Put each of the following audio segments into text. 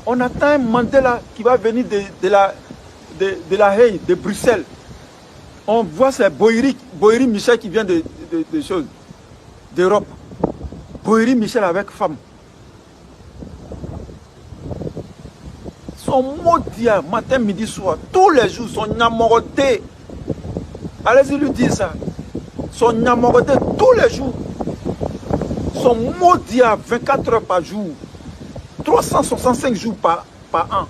On attend un Mandela qui va venir de la Haye, de Bruxelles. On voit c'est Boïri Michel qui vient de choses, d'Europe. Boïri Michel avec femme. Son maudit, matin, midi, soir, tous les jours, son nyamoroté. Allez-y lui dire ça. Son nyamoroté tous les jours. Son maudit à 24 heures par jour. 365 jours par an.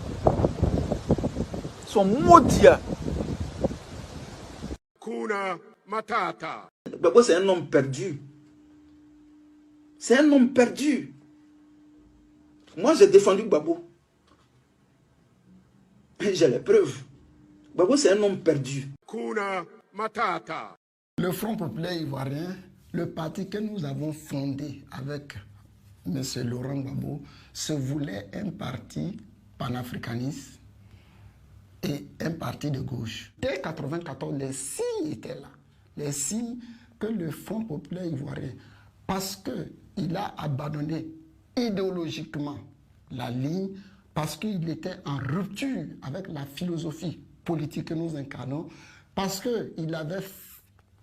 Son maudit. Kuna Matata. Gbagbo, c'est un homme perdu. C'est un homme perdu. Moi, j'ai défendu Gbagbo. J'ai les preuves. Gbagbo, c'est un homme perdu. Kuna Matata. Le Front populaire ivoirien, le parti que nous avons fondé avec M. Laurent Gbagbo, se voulait un parti panafricaniste et un parti de gauche. Dès 1994, les signes étaient là. Les signes que le Front populaire ivoirien, parce qu'il a abandonné idéologiquement la ligne, parce qu'il était en rupture avec la philosophie politique que nous incarnons, parce qu'il avait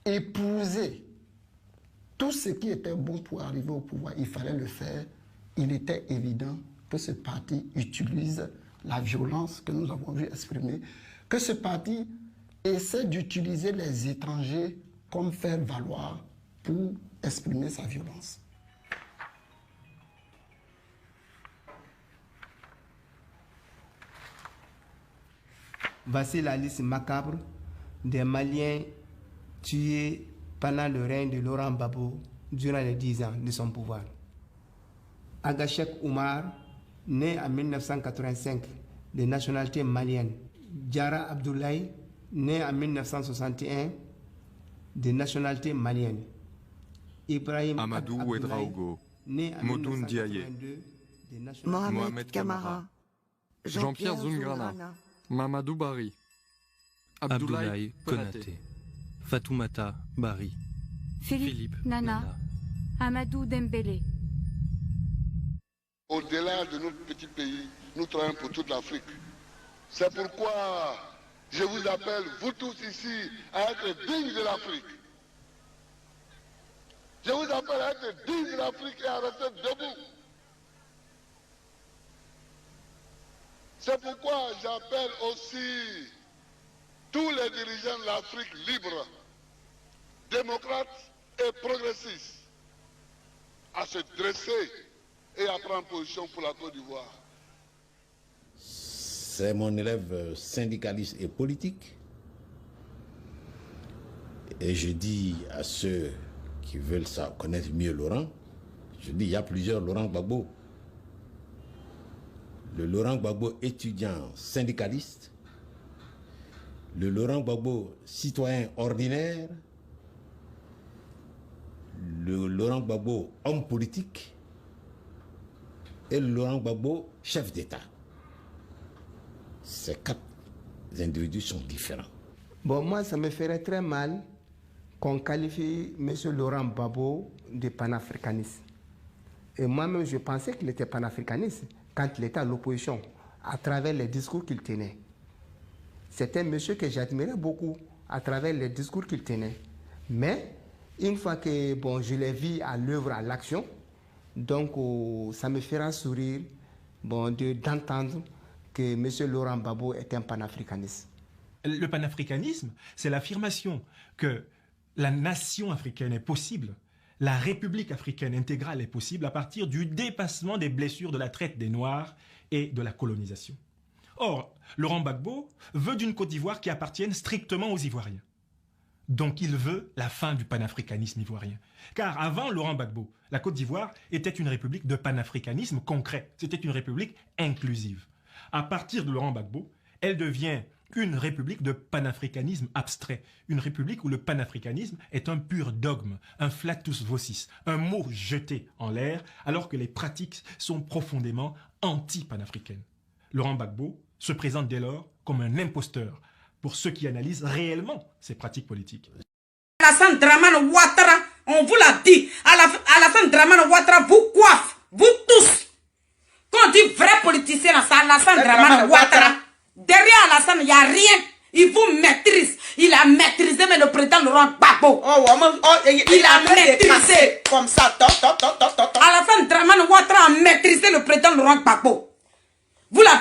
épousé tout ce qui était bon pour arriver au pouvoir, il fallait le faire. Il était évident que ce parti utilise la violence que nous avons vu exprimer, que ce parti essaie d'utiliser les étrangers comme faire valoir pour exprimer sa violence. Voici la liste macabre des Maliens tués pendant le règne de Laurent Gbagbo durant les 10 ans de son pouvoir. Agachek Oumar, né en 1985 de nationalité malienne. Diarra Abdoulaye, né en 1961 de nationalité malienne. Ibrahim Amadou Ouedraogo, né en Modoun Diaye, 1982 de nationalité Mohamed Kamara, Jean-Pierre Zoungrana, Mamadou Bari, Abdoulaye Konaté, Fatoumata Bari, Philippe Nana, Amadou Dembélé. Au-delà de notre petit pays, nous travaillons pour toute l'Afrique. C'est pourquoi je vous appelle, vous tous ici, à être dignes de l'Afrique. Je vous appelle à être dignes de l'Afrique et à rester debout. C'est pourquoi j'appelle aussi tous les dirigeants de l'Afrique libre, démocrates et progressistes, à se dresser et à prendre position pour la Côte d'Ivoire. C'est mon élève syndicaliste et politique. Et je dis à ceux qui veulent connaître mieux Laurent, je dis il y a plusieurs Laurent Gbagbo. Le Laurent Gbagbo étudiant syndicaliste, le Laurent Gbagbo citoyen ordinaire, le Laurent Gbagbo homme politique et le Laurent Gbagbo chef d'État. Ces 4 individus sont différents. Bon, moi, ça me ferait très mal qu'on qualifie M. Laurent Gbagbo de panafricaniste. Et moi-même, je pensais qu'il était panafricaniste quand il était à l'opposition, à travers les discours qu'il tenait. C'était un monsieur que j'admirais beaucoup à travers les discours qu'il tenait. Mais une fois que je l'ai vu à l'œuvre, à l'action, donc ça me fera sourire d'entendre que M. Laurent Gbagbo est un panafricaniste. Le panafricanisme, c'est l'affirmation que la nation africaine est possible, la République africaine intégrale est possible à partir du dépassement des blessures de la traite des Noirs et de la colonisation. Or, Laurent Gbagbo veut d'une Côte d'Ivoire qui appartienne strictement aux Ivoiriens. Donc il veut la fin du panafricanisme ivoirien. Car avant Laurent Gbagbo, la Côte d'Ivoire était une république de panafricanisme concret. C'était une république inclusive. À partir de Laurent Gbagbo, elle devient une république de panafricanisme abstrait. Une république où le panafricanisme est un pur dogme, un flatus vocis, un mot jeté en l'air, alors que les pratiques sont profondément anti-panafricaines. Laurent Gbagbo se présente dès lors comme un imposteur pour ceux qui analysent réellement ces pratiques politiques. Alassane Dramane Ouattara, on vous l'a dit, Alassane Dramane Ouattara vous coiffe, vous tous. Quand on dit vrai politique, politicien, c'est Alassane Dramane Ouattara. Derrière Alassane, il n'y a rien. Il vous maîtrise. Il a maîtrisé, mais le président Laurent Gbagbo. Il a maîtrisé. Comme ça, Alassane Dramane Ouattara a maîtrisé le président Laurent Gbagbo. Vous la